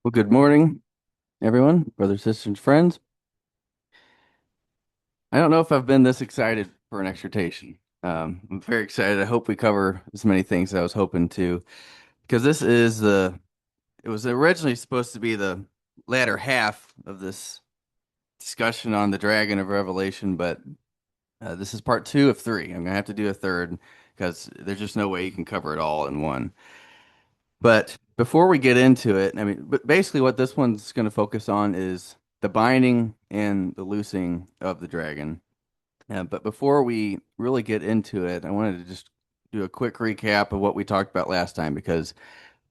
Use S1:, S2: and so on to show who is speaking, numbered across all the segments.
S1: Well, good morning, everyone, brothers, sisters, and friends. I don't know if I've been this excited for an exhortation. I'm very excited. I hope we cover as many things as I was hoping to, because it was originally supposed to be the latter half of this discussion on the dragon of Revelation, but this is part two of three. I'm going to have to do a third because there's just no way you can cover it all in one. But before we get into it, but basically what this one's going to focus on is the binding and the loosing of the dragon. But before we really get into it, I wanted to just do a quick recap of what we talked about last time because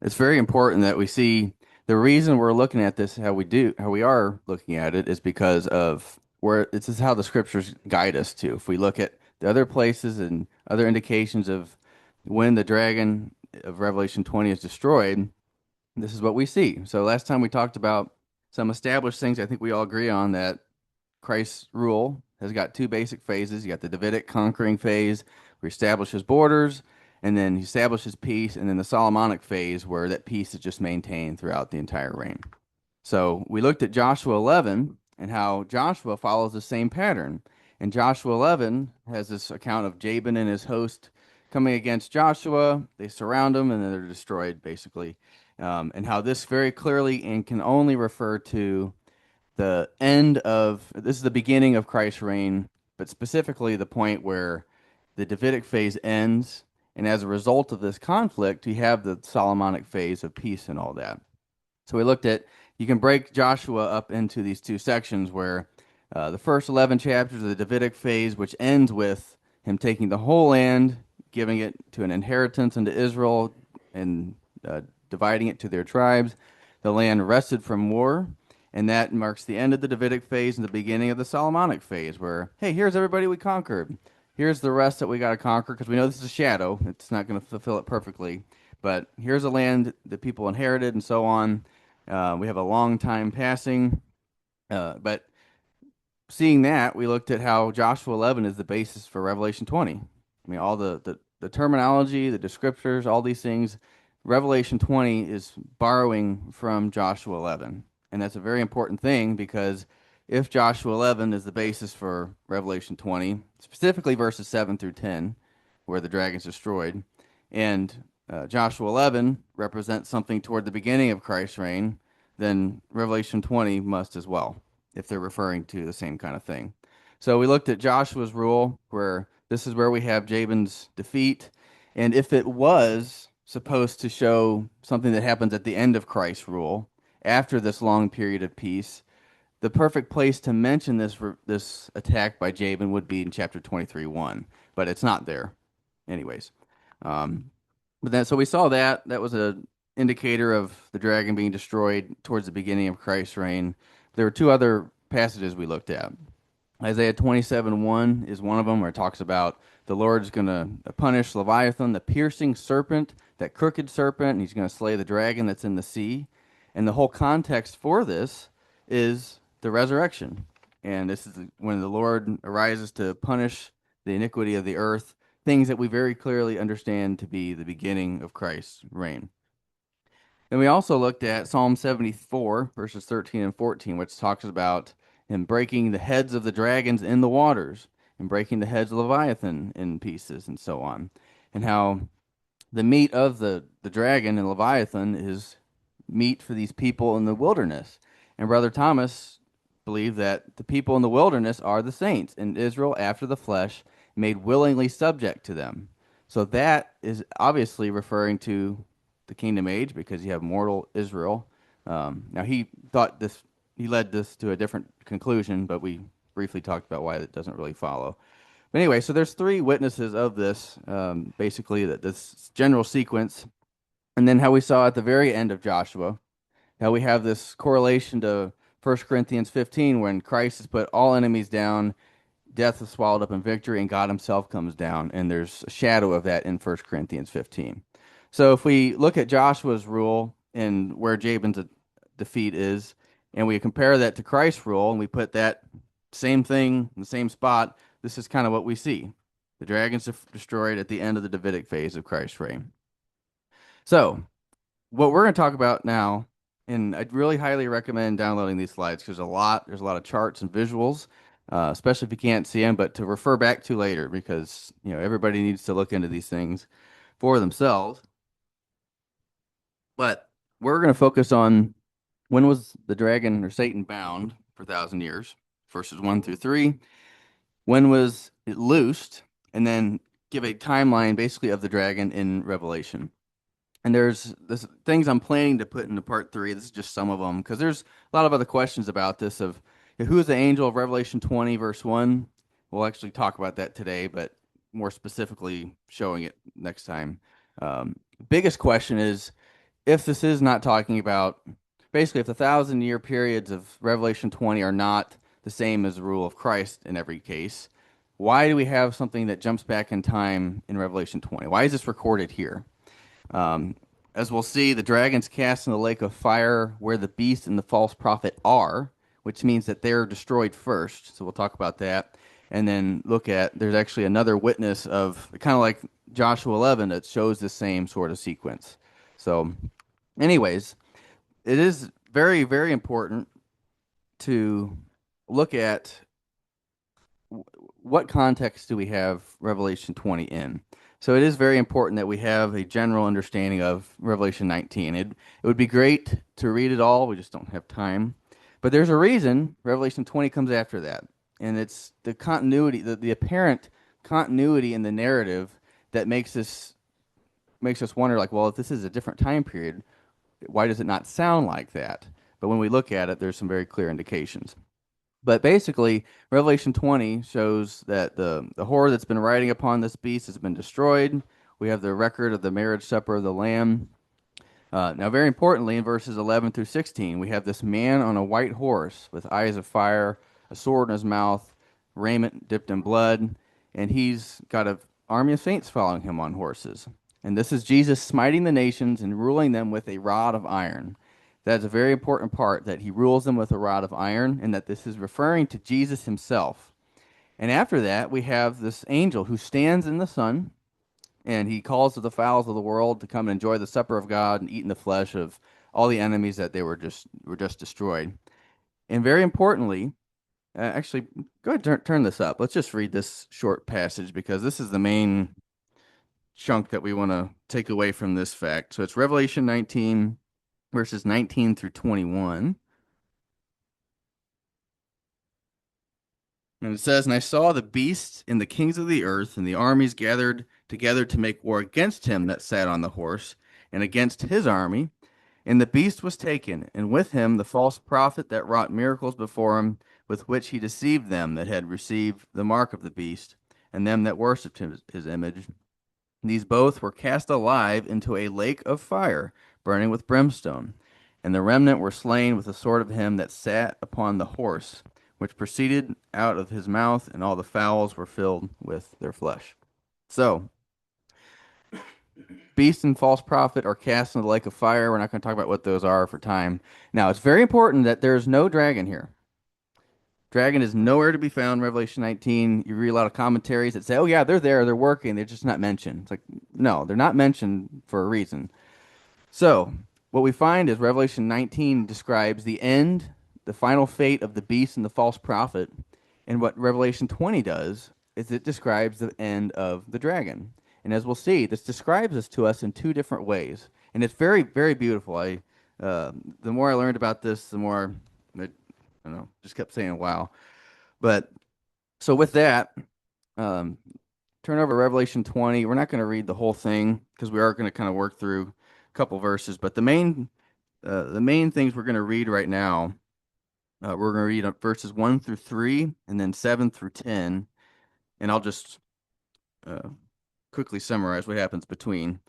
S1: it's very important that we see the reason we're looking at this, how we are looking at it, is because of where this is how the scriptures guide us to. If we look at the other places and other indications of when the dragon of Revelation 20 is destroyed, this is what we see. So last time we talked about some established things I think we all agree on that Christ's rule has got two basic phases. You got the Davidic conquering phase, where he establishes borders, and then he establishes peace, and then the Solomonic phase, where that peace is just maintained throughout the entire reign. So we looked at Joshua 11 and how Joshua follows the same pattern. And Joshua 11 has this account of Jabin and his host coming against Joshua. They surround him and then they're destroyed, basically. And how this very clearly and can only refer to the end of this is the beginning of Christ's reign, but specifically the point where the Davidic phase ends. And as a result of this conflict, you have the Solomonic phase of peace and all that. So we looked at, you can break Joshua up into these two sections where the first 11 chapters of the Davidic phase, which ends with him taking the whole land, giving it to an inheritance unto Israel, and dividing it to their tribes. The land rested from war, and that marks the end of the Davidic phase and the beginning of the Solomonic phase, where, hey, here's everybody we conquered. Here's the rest that we got to conquer because we know this is a shadow. It's not going to fulfill it perfectly. But here's a land that people inherited and so on. We have a long time passing. But seeing that, we looked at how Joshua 11 is the basis for Revelation 20. I mean, all the terminology, the descriptors, all these things, Revelation 20 is borrowing from Joshua 11. And that's a very important thing because if Joshua 11 is the basis for Revelation 20, specifically verses 7 through 10, where the dragon's destroyed, and Joshua 11 represents something toward the beginning of Christ's reign, then Revelation 20 must as well, if they're referring to the same kind of thing. So we looked at Joshua's rule, where this is where we have Jabin's defeat. And if it was supposed to show something that happens at the end of Christ's rule, after this long period of peace, the perfect place to mention this attack by Jabin would be in chapter 23:1, but it's not there. Anyways, um, but then so we saw that that was a indicator of the dragon being destroyed towards the beginning of Christ's reign. There were two other passages we looked at. Isaiah 27:1 is one of them where it talks about the Lord's going to punish Leviathan, the piercing serpent, that crooked serpent, and he's going to slay the dragon that's in the sea. And the whole context for this is the resurrection. And this is when the Lord arises to punish the iniquity of the earth, things that we very clearly understand to be the beginning of Christ's reign. Then we also looked at Psalm 74, verses 13 and 14, which talks about him breaking the heads of the dragons in the waters and breaking the heads of Leviathan in pieces and so on. And how the meat of the dragon and Leviathan is meat for these people in the wilderness. And Brother Thomas believed that the people in the wilderness are the saints in Israel after the flesh, made willingly subject to them. So that is obviously referring to the kingdom age because you have mortal Israel. Now he led this to a different conclusion, but we briefly talked about why that doesn't really follow. But anyway, so there's three witnesses of this, basically that this general sequence, and then how we saw at the very end of Joshua, how we have this correlation to 1 Corinthians 15 when Christ has put all enemies down, death is swallowed up in victory, and God himself comes down, and there's a shadow of that in 1 Corinthians 15. So if we look at Joshua's rule and where Jabin's defeat is, and we compare that to Christ's rule, and we put that same thing in the same spot, this is kind of what we see. The dragon's destroyed at the end of the Davidic phase of Christ's reign. So what we're going to talk about now And I'd really highly recommend downloading these slides because there's a lot of charts and visuals, especially if you can't see them, but to refer back to later because, everybody needs to look into these things for themselves. But we're going to focus on when was the dragon or Satan bound for 1,000 years, verses 1 through 3. When was it loosed? And then give a timeline basically of the dragon in Revelation. And there's this things I'm planning to put into part 3. This is just some of them because there's a lot of other questions about this of who is the angel of Revelation 20 verse 1. We'll actually talk about that today, but more specifically showing it next time. Biggest question is if this is not talking about basically if the 1,000 year periods of Revelation 20 are not the same as the rule of Christ in every case, why do we have something that jumps back in time in Revelation 20? Why is this recorded here? Um, as we'll see, the dragon's cast in the lake of fire where the beast and the false prophet are, which means that they're destroyed first. So we'll talk about that. And then look at there's actually another witness of kind of like Joshua 11 that shows the same sort of sequence. So, anyways, it is very, very important to look at what context do we have Revelation 20 in? So it is very important that we have a general understanding of Revelation 19. It would be great to read it all. We just don't have time. But there's a reason Revelation 20 comes after that. And it's the continuity, the apparent continuity in the narrative that makes us wonder like, well, if this is a different time period, why does it not sound like that? But when we look at it, there's some very clear indications. But basically, Revelation 20 shows that the whore that's been riding upon this beast has been destroyed. We have the record of the marriage supper of the Lamb. Now, very importantly, in verses 11 through 16, we have this man on a white horse with eyes of fire, a sword in his mouth, raiment dipped in blood, and he's got an army of saints following him on horses. And this is Jesus smiting the nations and ruling them with a rod of iron. That is a very important part, that he rules them with a rod of iron, and that this is referring to Jesus himself. And after that, we have this angel who stands in the sun, and he calls to the fowls of the world to come and enjoy the supper of God and eat in the flesh of all the enemies that they were just destroyed. And very importantly, actually, go ahead and turn this up. Let's just read this short passage because this is the main chunk that we want to take away from this fact. So it's Revelation 19, verses 19 through 21. And it says, And I saw the beast and the kings of the earth and the armies gathered together to make war against him that sat on the horse and against his army. And the beast was taken, and with him the false prophet that wrought miracles before him, with which he deceived them that had received the mark of the beast, and them that worshipped his image. These both were cast alive into a lake of fire, burning with brimstone. And the remnant were slain with the sword of him that sat upon the horse, which proceeded out of his mouth, and all the fowls were filled with their flesh. So, beast and false prophet are cast into the lake of fire. We're not going to talk about what those are for time. Now, it's very important that there's no dragon here. Dragon is nowhere to be found in Revelation 19. You read a lot of commentaries that say, oh, yeah, they're there, they're working, they're just not mentioned. It's like, no, they're not mentioned for a reason. So, what we find is Revelation 19 describes the end, the final fate of the beast and the false prophet. And what Revelation 20 does is it describes the end of the dragon. And as we'll see, this describes this to us in two different ways. And it's very, very beautiful. The more I learned about this, the more I don't know, just kept saying wow. But so with that, um, turn over to Revelation 20. We're not going to read the whole thing because we are going to kind of work through a couple verses. But the main things we're going to read right now, we're going to read verses 1 through 3 and then 7 through 10. And I'll just uh, quickly summarize what happens between.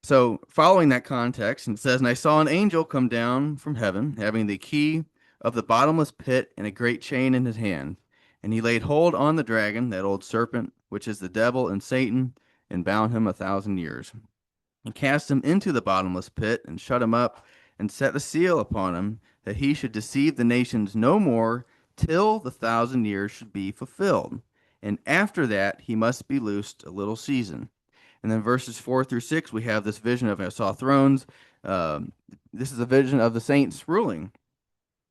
S1: So, following that context, it says, And I saw an angel come down from heaven, having the key of the bottomless pit and a great chain in his hand. And he laid hold on the dragon, that old serpent, which is the devil and Satan, and bound him 1,000 years. And cast him into the bottomless pit, and shut him up, and set a seal upon him, that he should deceive the nations no more, till the 1,000 years should be fulfilled. And after that he must be loosed a little season. And then verses 4 through 6, we have this vision of I saw thrones. Um, this is a vision of the saints ruling.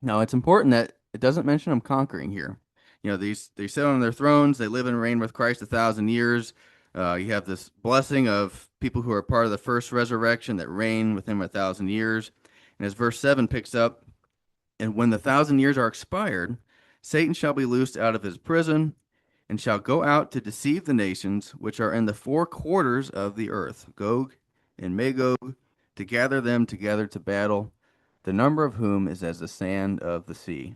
S1: Now, it's important that it doesn't mention them conquering here. They sit on their thrones, they live and reign with Christ 1,000 years. You have this blessing of people who are part of the first resurrection that reign with him 1,000 years. And as verse 7 picks up, and when the 1,000 years are expired, Satan shall be loosed out of his prison and shall go out to deceive the nations which are in the four quarters of the earth, Gog and Magog, to gather them together to battle, the number of whom is as the sand of the sea.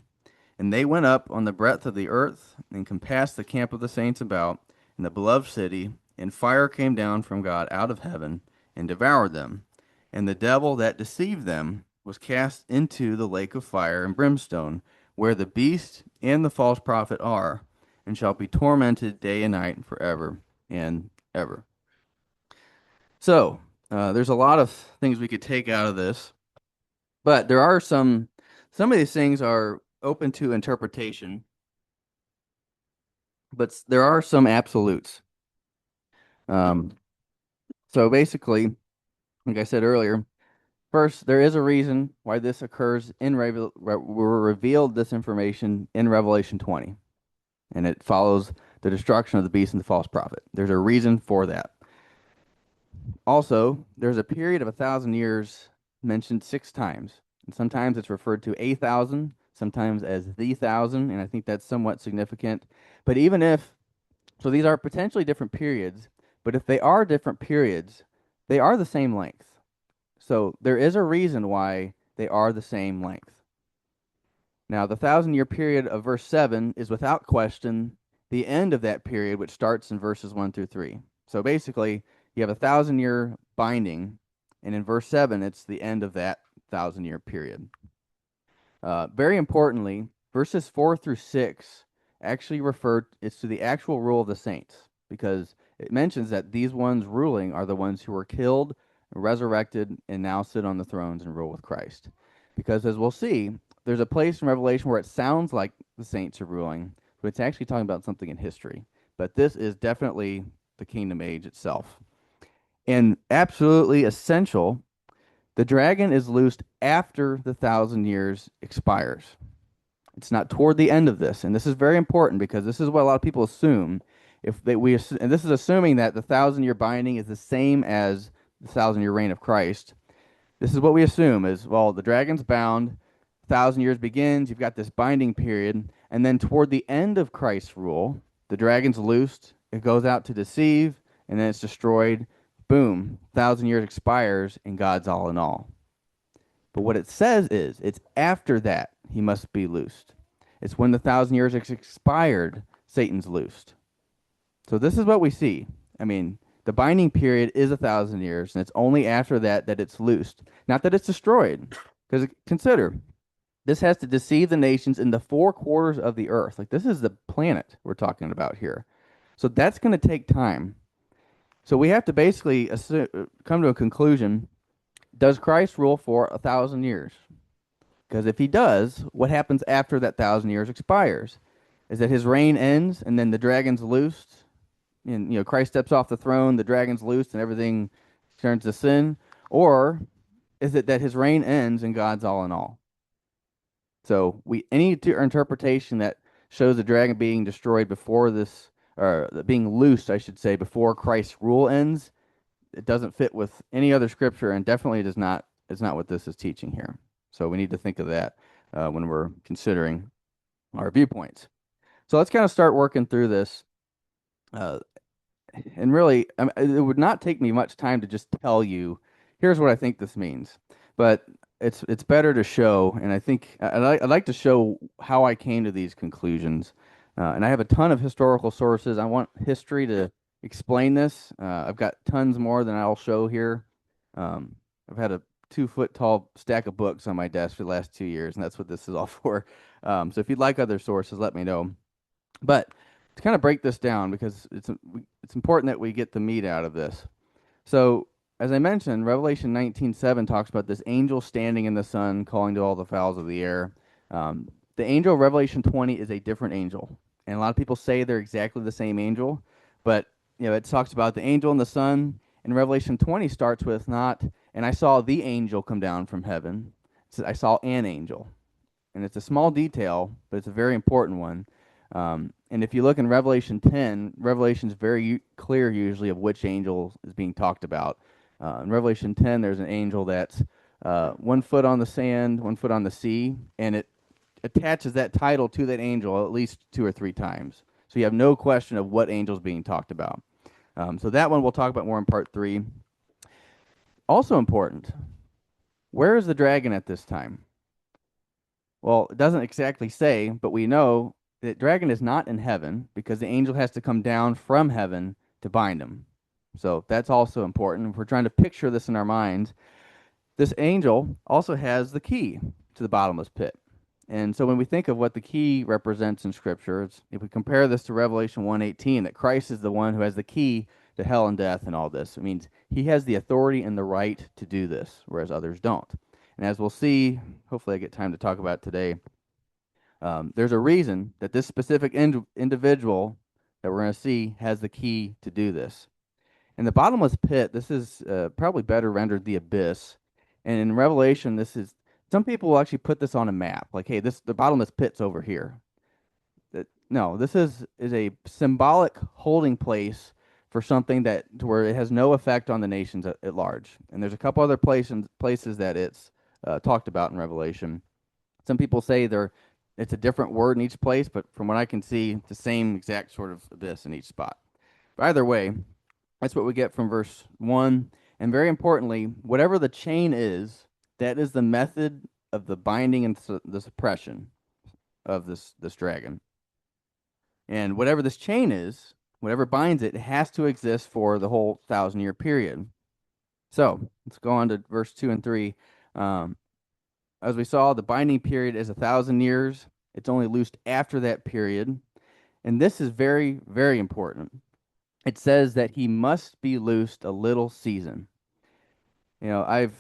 S1: And they went up on the breadth of the earth and compassed the camp of the saints about in the beloved city, and fire came down from God out of heaven and devoured them. And the devil that deceived them was cast into the lake of fire and brimstone, where the beast and the false prophet are, and shall be tormented day and night forever and ever. So, there's a lot of things we could take out of this, but there are some of these things are open to interpretation, but there are some absolutes. Um, so basically, like I said earlier, first, there is a reason why this occurs we're revealed this information in Revelation 20, and it follows the destruction of the beast and the false prophet. There's a reason for that. Also, there's a period of 1,000 years mentioned 6 times, and sometimes it's referred to 1,000, sometimes as the 1,000, and I think that's somewhat significant. But even if, so these are potentially different periods, but if they are different periods, they are the same length. So there is a reason why they are the same length. Now, the 1,000 year period of verse 7 is without question the end of that period, which starts in verses 1 through 3. So basically, you have a 1,000 year binding, and in verse 7, it's the end of that 1,000 year period. Very importantly, verses 4 through 6 actually it's to the actual rule of the saints, because it mentions that these ones ruling are the ones who were killed, resurrected, and now sit on the thrones and rule with Christ. Because as we'll see, there's a place in Revelation where it sounds like the saints are ruling, but it's actually talking about something in history. But this is definitely the kingdom age itself. And absolutely essential, the dragon is loosed after the 1,000 years expires. It's not toward the end of this, and this is very important because this is what a lot of people assume. And this is assuming that the 1,000 year binding is the same as the 1,000 year reign of Christ. This is what we assume is, well, the dragon's bound, 1,000 years begins, you've got this binding period, and then toward the end of Christ's rule, the dragon's loosed, it goes out to deceive, and then it's destroyed. Boom, 1,000 years expires, and God's all in all. But what it says is, it's after that he must be loosed. It's when the 1,000 years is expired, Satan's loosed. So this is what we see. I mean, the binding period is 1,000 years, and it's only after that that it's loosed. Not that it's destroyed. Because consider, this has to deceive the nations in the four quarters of the earth. Like, this is the planet we're talking about here. So that's going to take time. So we have to basically come to a conclusion. Does Christ rule for 1,000 years? Because if he does, what happens after that 1,000 years expires? Is that his reign ends and then the dragon's loosed? And Christ steps off the throne, the dragon's loosed, and everything turns to sin? Or is it that his reign ends and God's all in all? So any interpretation that shows the dragon being destroyed before this, or being loosed, I should say, before Christ's rule ends, it doesn't fit with any other scripture, and definitely does not. It's not what this is teaching here. So we need to think of that when we're considering our viewpoints. So let's kind of start working through this. And really, it would not take me much time to just tell you, here's what I think this means. But it's better to show, and I think I'd like to show how I came to these conclusions. And I have a ton of historical sources. I want history to explain this. I've got tons more than I'll show here. I've had a 2 foot tall stack of books on my desk for the last 2 years, and that's what this is all for. So if you'd like other sources, let me know. But to kind of break this down, because it's important that we get the meat out of this. So as I mentioned, Revelation 19:7 talks about this angel standing in the sun, calling to all the fowls of the air. The angel of Revelation 20 is a different angel, and a lot of people say they're exactly the same angel, but it talks about the angel in the sun, And Revelation 20 starts with not, and I saw the angel come down from heaven. It says, I saw an angel. And it's a small detail, but it's a very important one. And if you look in Revelation 10, Revelation is very clear usually of which angel is being talked about. In Revelation 10, there's an angel that's 1 foot on the sand, 1 foot on the sea, and it attaches that title to that angel at least 2 or 3 times. So you have no question of what angel is being talked about. So that one we'll talk about more in part 3. Also important, where is the dragon at this time? Well, it doesn't exactly say, but we know that dragon is not in heaven because the angel has to come down from heaven to bind him. So that's also important. If we're trying to picture this in our minds, this angel also has the key to the bottomless pit. And so when we think of what the key represents in Scripture, if we compare this to Revelation 1:18, that Christ is the one who has the key to hell and death and all this, it means he has the authority and the right to do this, whereas others don't. And as we'll see, hopefully I get time to talk about today, there's a reason that this specific individual that we're going to see has the key to do this. In the bottomless pit, this is probably better rendered the abyss. And in Revelation, this is some people will actually put this on a map, like, hey, the bottomless pit's over here. No, this is a symbolic holding place for something that to where it has no effect on the nations at large. And there's a couple other places that it's talked about in Revelation. Some people say it's a different word in each place, but from what I can see, it's the same exact sort of abyss in each spot. But either way, that's what we get from verse 1. And very importantly, whatever the chain is, that is the method of the binding and the suppression of this dragon. And whatever this chain is, whatever binds it, it has to exist for the whole 1,000-year period. So let's go on to verse 2 and 3. As we saw, the binding period is 1,000 years. It's only loosed after that period. And this is very, very important. It says that he must be loosed a little season. You know, I've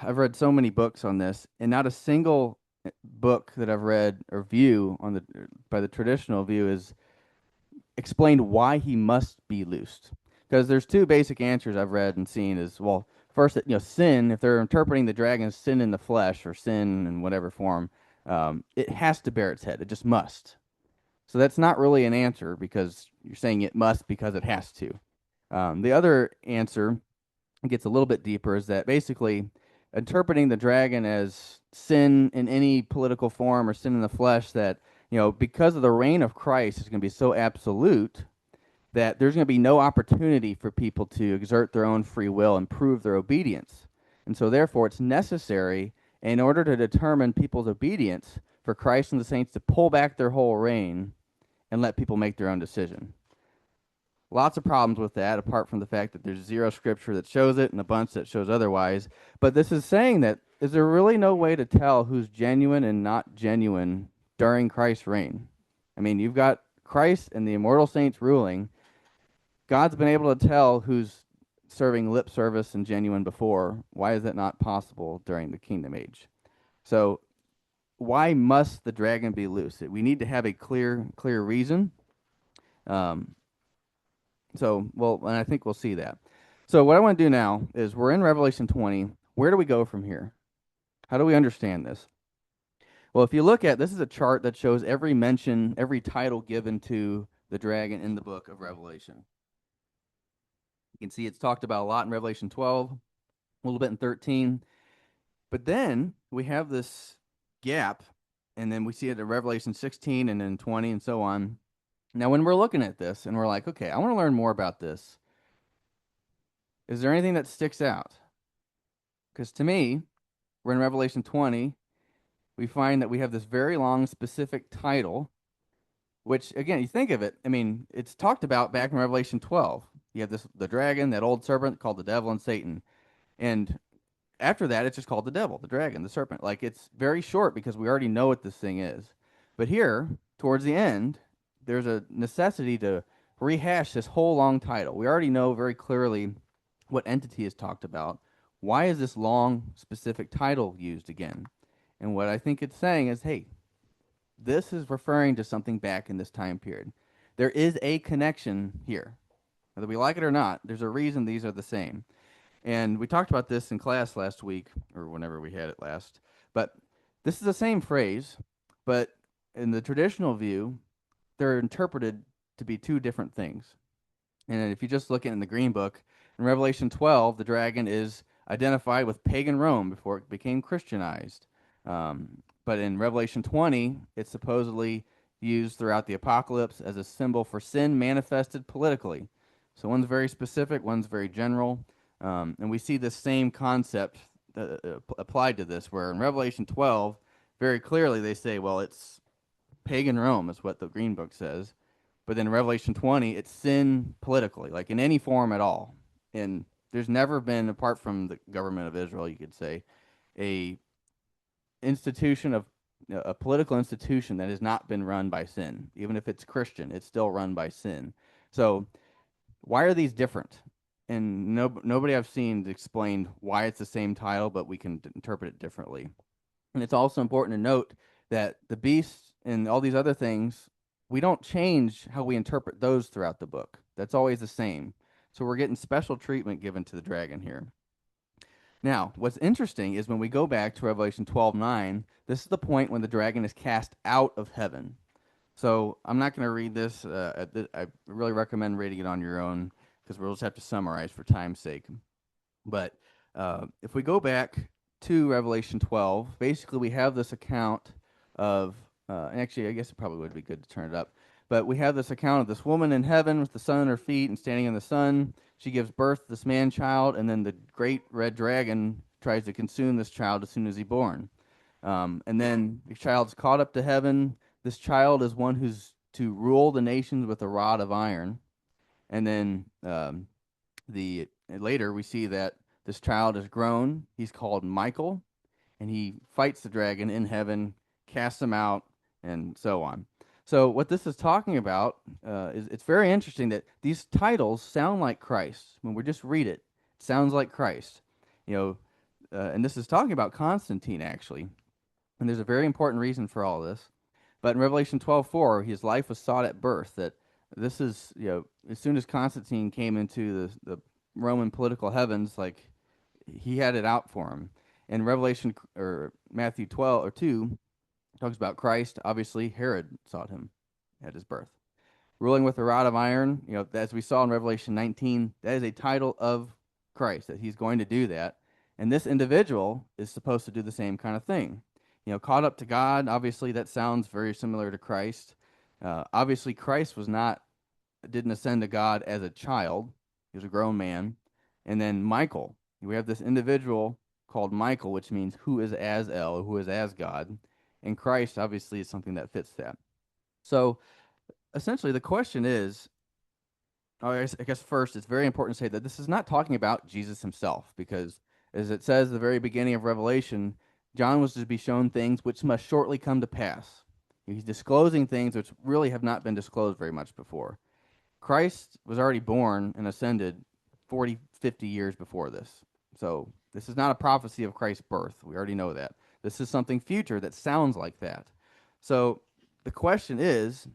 S1: read so many books on this, and not a single book that I've read or view by the traditional view is explained why he must be loosed. Because there's 2 basic answers I've read and seen is, well, first, sin, if they're interpreting the dragon as sin in the flesh or sin in whatever form, it has to bear its head. It just must. So that's not really an answer because you're saying it must because it has to. The other answer gets a little bit deeper is that basically interpreting the dragon as sin in any political form or sin in the flesh, that because of the reign of Christ is going to be so absolute that there's going to be no opportunity for people to exert their own free will and prove their obedience. And so therefore it's necessary in order to determine people's obedience for Christ and the saints to pull back their whole reign and let people make their own decision. Lots of problems with that, apart from the fact that there's 0 scripture that shows it and a bunch that shows otherwise. But this is saying that, is there really no way to tell who's genuine and not genuine during Christ's reign? I mean, you've got Christ and the immortal saints ruling. God's been able to tell who's serving lip service and genuine before. Why is that not possible during the kingdom age? So why must the dragon be loose? We need to have a clear reason. And I think we'll see that. So what I want to do now is we're in Revelation 20. Where do we go from here? How do we understand this? Well, if you look at, this is a chart that shows every mention, every title given to the dragon in the book of Revelation. You can see it's talked about a lot in Revelation 12, a little bit in 13. But then we have this gap, and then we see it in Revelation 16 and then 20 and so on. Now, when we're looking at this and we're like, okay, I want to learn more about this, is there anything that sticks out? Because to me, we're in Revelation 20. We find that we have this very long specific title, which, again, you think of it, I mean, it's talked about back in Revelation 12. You have the dragon, that old serpent called the devil and Satan. And after that, it's just called the devil, the dragon, the serpent. Like, it's very short because we already know what this thing is. But here, towards the end, there's a necessity to rehash this whole long title. We already know very clearly what entity is talked about. Why is this long, specific title used again? And what I think it's saying is, hey, this is referring to something back in this time period. There is a connection here. Whether we like it or not, there's a reason these are the same. And we talked about this in class last week, or whenever we had it last. But this is the same phrase, but in the traditional view, they're interpreted to be two different things. And if you just look at it in the Green Book, in Revelation 12, the dragon is identified with pagan Rome before it became Christianized. But in Revelation 20, it's supposedly used throughout the apocalypse as a symbol for sin manifested politically. So one's very specific, one's very general. And we see the same concept applied to this, where in Revelation 12, very clearly they say, well, it's pagan Rome, is what the Green Book says. But then in Revelation 20, it's sin politically, like in any form at all. And there's never been, apart from the government of Israel, you could say, a institution of a political institution that has not been run by sin. Even if it's Christian, it's still run by sin. So why are these different? And nobody I've seen explained why it's the same title, but we can interpret it differently. And it's also important to note that the beast and all these other things, we don't change how we interpret those throughout the book. That's always the same. So we're getting special treatment given to the dragon here. Now, what's interesting is when we go back to Revelation 12:9, this is the point when the dragon is cast out of heaven. So I'm not going to read this. I really recommend reading it on your own because we'll just have to summarize for time's sake. But if we go back to Revelation 12, basically we have this account of, and actually I guess it probably would be good to turn it up, but we have this account of this woman in heaven with the sun at her feet and standing in the sun. She gives birth to this man child, and then the great red dragon tries to consume this child as soon as he's born. And then the child's caught up to heaven. This child is one who's to rule the nations with a rod of iron. And then later we see that this child is grown. He's called Michael, and he fights the dragon in heaven, casts him out, and so on. So what this is talking about is it's very interesting that these titles sound like Christ. When we just read it, it sounds like Christ. You know, and this is talking about Constantine actually. And there's a very important reason for all this. But in Revelation 12:4, his life was sought at birth. That this is, as soon as Constantine came into the Roman political heavens, like he had it out for him. In Revelation or Matthew 12 or 2 talks about Christ. Obviously, Herod sought him at his birth. Ruling with a rod of iron, as we saw in Revelation 19, that is a title of Christ, that he's going to do that. And this individual is supposed to do the same kind of thing. Caught up to God, obviously that sounds very similar to Christ. Obviously, Christ didn't ascend to God as a child. He was a grown man. And then Michael, we have this individual called Michael, which means who is as El, who is as God. And Christ obviously is something that fits that. So essentially the question is, I guess first it's very important to say that this is not talking about Jesus himself, because as it says at the very beginning of Revelation, John was to be shown things which must shortly come to pass. He's disclosing things which really have not been disclosed very much before. Christ was already born and ascended 40, 50 years before this. So this is not a prophecy of Christ's birth. We already know that. This is something future that sounds like that. So the question is,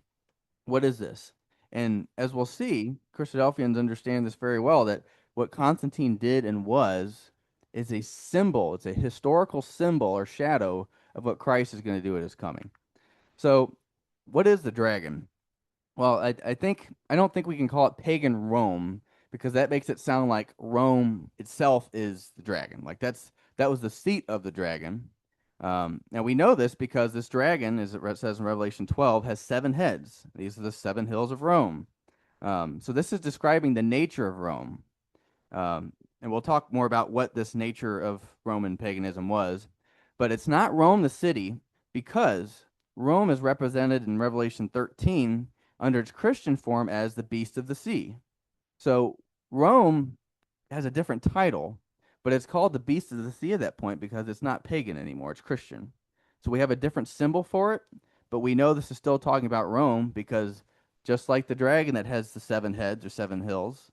S1: what is this? And as we'll see, Christadelphians understand this very well, that what Constantine did and was is a symbol. It's a historical symbol or shadow of what Christ is going to do at his coming. So what is the dragon? Well, I don't think we can call it pagan Rome, because that makes it sound like Rome itself is the dragon. Like that was the seat of the dragon. Now we know this because this dragon, as it says in Revelation 12, has 7 heads. These are the 7 hills of Rome. So this is describing the nature of Rome. And we'll talk more about what this nature of Roman paganism was. But it's not Rome the city, because Rome is represented in Revelation 13 under its Christian form as the beast of the sea. So Rome has a different title, but it's called the beast of the sea at that point because it's not pagan anymore, it's Christian. So we have a different symbol for it, but we know this is still talking about Rome because just like the dragon that has the 7 heads or 7 hills,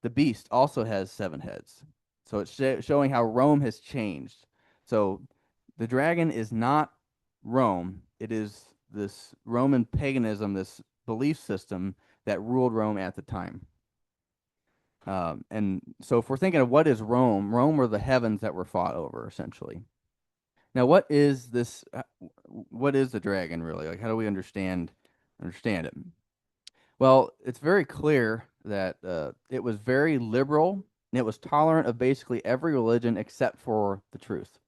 S1: the beast also has 7 heads. So it's showing how Rome has changed. So the dragon is not Rome. It is this Roman paganism, this belief system that ruled Rome at the time. And so if we're thinking of what is Rome, Rome were the heavens that were fought over, essentially. Now, what is this? What is the dragon really? Like, how do we understand it? Well, it's very clear that it was very liberal and it was tolerant of basically every religion except for the truth.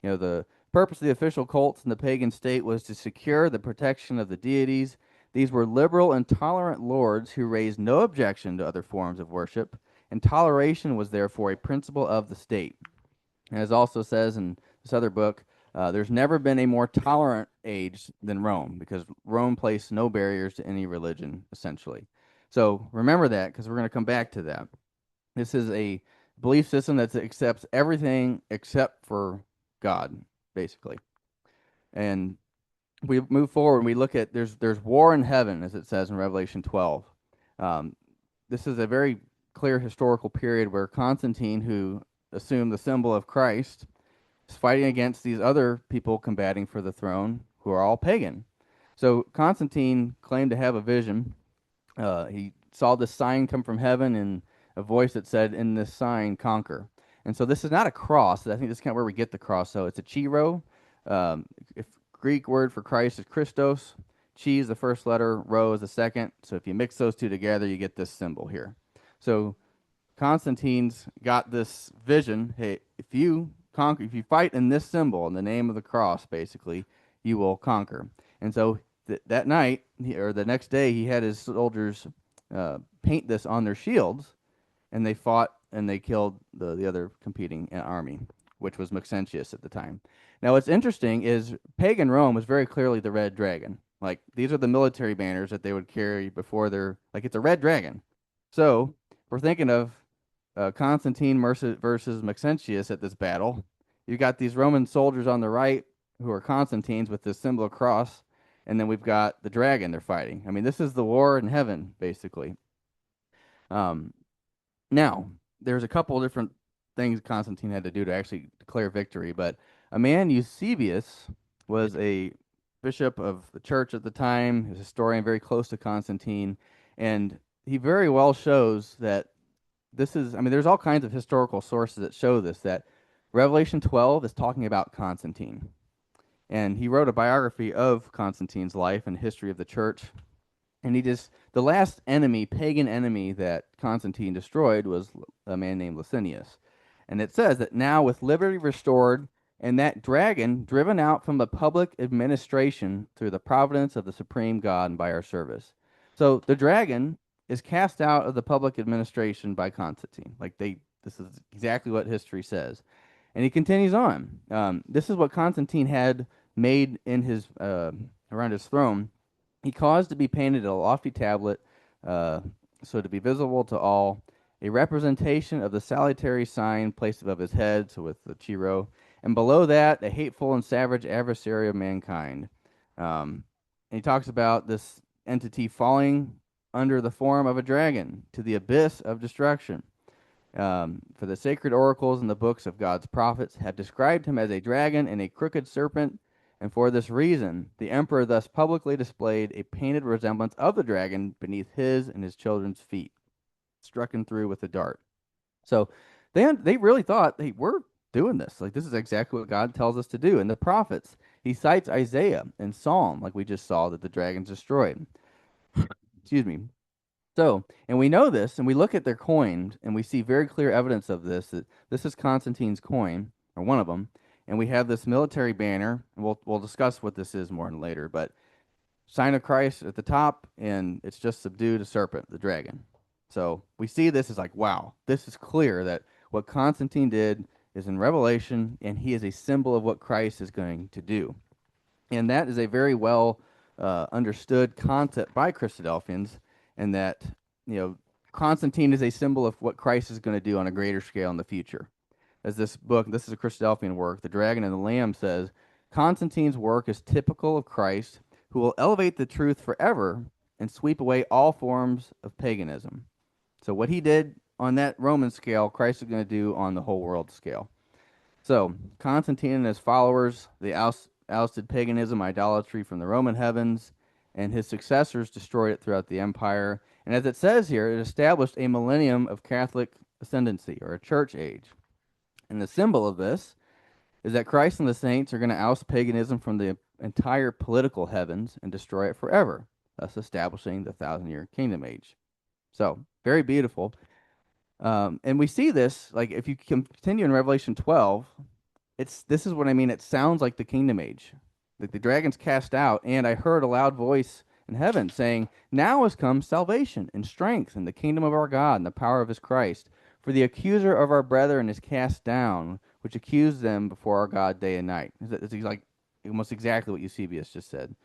S1: The purpose of the official cults in the pagan state was to secure the protection of the deities. These were liberal and tolerant lords who raised no objection to other forms of worship, and toleration was therefore a principle of the state. As also says in this other book, there's never been a more tolerant age than Rome because Rome placed no barriers to any religion, essentially. So remember that because we're going to come back to that. This is a belief system that accepts everything except for God, basically. And we move forward and we look at there's war in heaven, as it says in Revelation 12. Um, this is a very clear historical period where Constantine, who assumed the symbol of Christ, is fighting against these other people combating for the throne who are all pagan. So Constantine claimed to have a vision. He saw this sign come from heaven and a voice that said, "In this sign, conquer." And so this is not a cross. I think this is kind of where we get the cross. So it's a chiro. If Greek word for Christ is Christos. Chi is the first letter, rho is the second. So if you mix those two together, you get this symbol here. So Constantine's got this vision. Hey, if you conquer, if you fight in this symbol, in the name of the cross, basically, you will conquer. And so that night, or the next day, he had his soldiers paint this on their shields, and they fought and they killed the other competing army, which was Maxentius at the time. Now, what's interesting is pagan Rome was very clearly the red dragon. Like, these are the military banners that they would carry before their, like, it's a red dragon. So, we're thinking of Constantine versus Maxentius at this battle. You got these Roman soldiers on the right who are Constantine's with this symbol of cross, and then we've got the dragon they're fighting. I mean, this is the war in heaven, basically. Um, Now, there's a couple of different things Constantine had to do to actually declare victory, but a man, Eusebius, was a bishop of the church at the time, a historian very close to Constantine, and he very well shows that this is, I mean, there's all kinds of historical sources that show this, that Revelation 12 is talking about Constantine. And he wrote a biography of Constantine's life and history of the church. And the last enemy, pagan enemy that Constantine destroyed was a man named Licinius. And it says that now with liberty restored and that dragon driven out from the public administration through the providence of the supreme God and by our service. So the dragon is cast out of the public administration by Constantine. This is exactly what history says. And he continues on. This is what Constantine had made in his around his throne. He caused to be painted a lofty tablet, uh, so to be visible to all, a representation of the salutary sign placed above his head, so with the chiro, and below that, a hateful and savage adversary of mankind. And he talks about this entity falling under the form of a dragon to the abyss of destruction. For the sacred oracles and the books of God's prophets have described him as a dragon and a crooked serpent, and for this reason the emperor thus publicly displayed a painted resemblance of the dragon beneath his and his children's feet, struck him through with a dart. So they really thought, hey, we're doing this. Like, this is exactly what God tells us to do. And the prophets, he cites Isaiah and Psalm, like we just saw that the dragons destroyed. Excuse me. So, and we know this, and we look at their coins, and we see very clear evidence of this, that this is Constantine's coin, or one of them, and we have this military banner, and we'll discuss what this is more later, but sign of Christ at the top, and it's just subdued a serpent, the dragon. So we see this as like, wow, this is clear that what Constantine did is in Revelation, and he is a symbol of what Christ is going to do. And that is a very well understood concept by Christadelphians, and that Constantine is a symbol of what Christ is going to do on a greater scale in the future. As this book, this is a Christadelphian work, The Dragon and the Lamb says, Constantine's work is typical of Christ, who will elevate the truth forever and sweep away all forms of paganism. So what he did on that Roman scale, Christ is going to do on the whole world scale. So Constantine and his followers, they ousted paganism, idolatry from the Roman heavens, and his successors destroyed it throughout the empire. And as it says here, it established a millennium of Catholic ascendancy, or a church age. And the symbol of this is that Christ and the saints are going to oust paganism from the entire political heavens and destroy it forever, thus establishing the 1,000-year kingdom age. So, very beautiful. And we see this, like, if you continue in Revelation 12, this is what I mean. It sounds like the kingdom age. Like the dragon's cast out, and I heard a loud voice in heaven saying, "Now has come salvation and strength and the kingdom of our God and the power of his Christ. For the accuser of our brethren is cast down, which accused them before our God day and night." It's like almost exactly what Eusebius just said.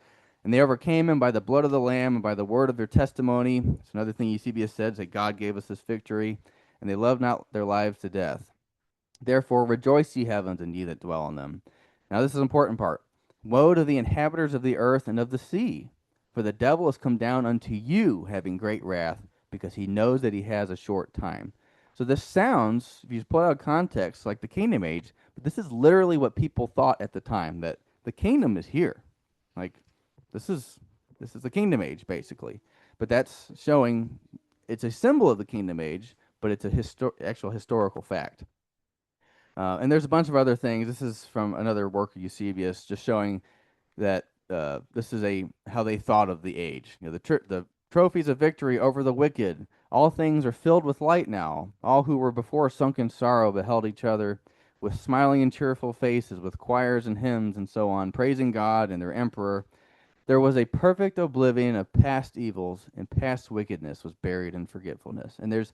S1: And they overcame him by the blood of the Lamb and by the word of their testimony. It's another thing Eusebius said, that God gave us this victory, and they loved not their lives to death. Therefore rejoice, ye heavens, and ye that dwell on them. Now this is an important part. Woe to the inhabitants of the earth and of the sea, for the devil is come down unto you, having great wrath, because he knows that he has a short time. So this sounds, if you pull it out of context, like the kingdom age, but this is literally what people thought at the time, that the kingdom is here. Like this is the kingdom age, basically. But that's showing it's a symbol of the kingdom age, but it's a actual historical fact. And there's a bunch of other things. This is from another work of Eusebius, just showing that this is how they thought of the age. The trophies of victory over the wicked. All things are filled with light now. All who were before sunk in sorrow beheld each other with smiling and cheerful faces, with choirs and hymns and so on, praising God and their emperor. There was a perfect oblivion of past evils, and past wickedness was buried in forgetfulness. And there's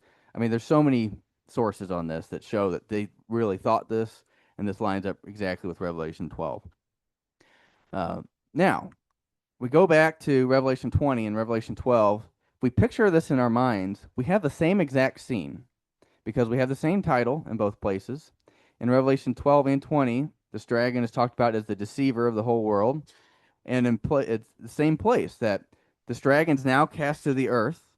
S1: so many sources on this that show that they really thought this, and this lines up exactly with Revelation 12. Now, we go back to Revelation 20 and Revelation 12. If we picture this in our minds, we have the same exact scene because we have the same title in both places. In Revelation 12 and 20, this dragon is talked about as the deceiver of the whole world. And it's the same place that this dragon's now cast to the earth.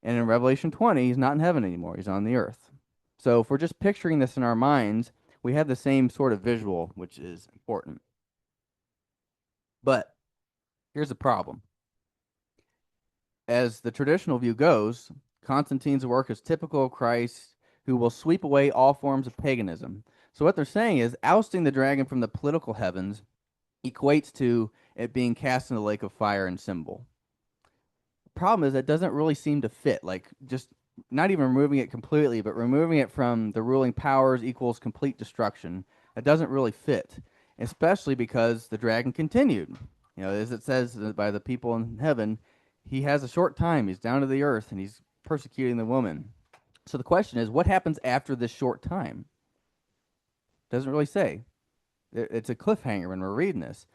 S1: And in Revelation 20, he's not in heaven anymore. He's on the earth. So if we're just picturing this in our minds, we have the same sort of visual, which is important. But here's the problem. As the traditional view goes, Constantine's work is typical of Christ, who will sweep away all forms of paganism. So what they're saying is ousting the dragon from the political heavens equates to it being cast in the lake of fire and symbol. The problem is that doesn't really seem to fit. Like, just not even removing it completely, but removing it from the ruling powers equals complete destruction. It doesn't really fit, especially because the dragon continued. As it says by the people in heaven, he has a short time. He's down to the earth, and he's persecuting the woman. So the question is, what happens after this short time? Doesn't really say. It's a cliffhanger when we're reading this.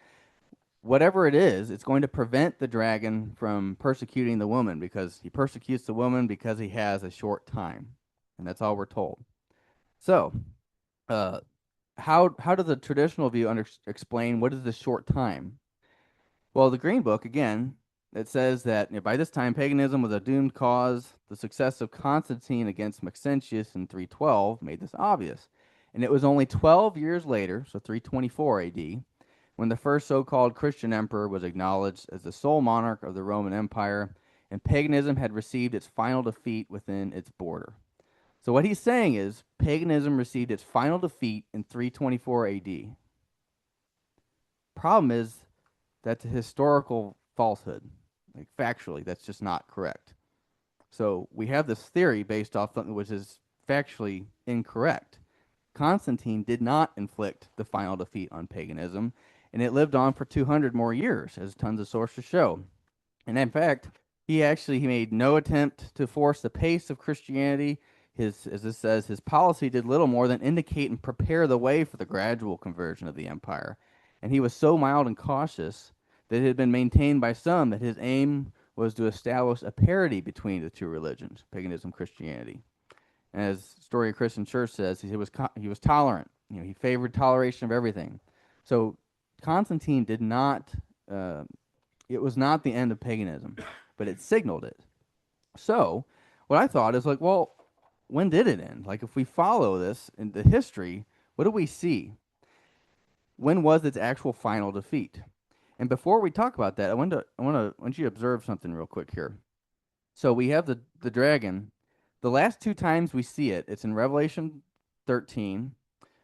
S1: Whatever it is, it's going to prevent the dragon from persecuting the woman, because he persecutes the woman because he has a short time. And that's all we're told. So, how does the traditional view explain what is the short time? Well, the Green Book, again, it says that by this time paganism was a doomed cause. The success of Constantine against Maxentius in 312 made this obvious. And it was only 12 years later, so 324 AD, when the first so-called Christian emperor was acknowledged as the sole monarch of the Roman Empire, and paganism had received its final defeat within its border. So what he's saying is paganism received its final defeat in 324 AD. Problem is that's a historical falsehood. Like, factually, that's just not correct. So we have this theory based off something which is factually incorrect. Constantine did not inflict the final defeat on paganism, and it lived on for 200 more years, as tons of sources show. And in fact, he made no attempt to force the pace of Christianity. As this says, his policy did little more than indicate and prepare the way for the gradual conversion of the empire. And he was so mild and cautious that it had been maintained by some that his aim was to establish a parity between the two religions, paganism and Christianity. And as Story of Christian Church says, he was tolerant. He favored toleration of everything. So Constantine did not. It was not the end of paganism, but it signaled it. So what I thought is, like, well, when did it end? Like, if we follow this in the history, what do we see? When was its actual final defeat? And before we talk about that, I want you to observe something real quick here. So we have the dragon. The last two times we see it, it's in Revelation 13,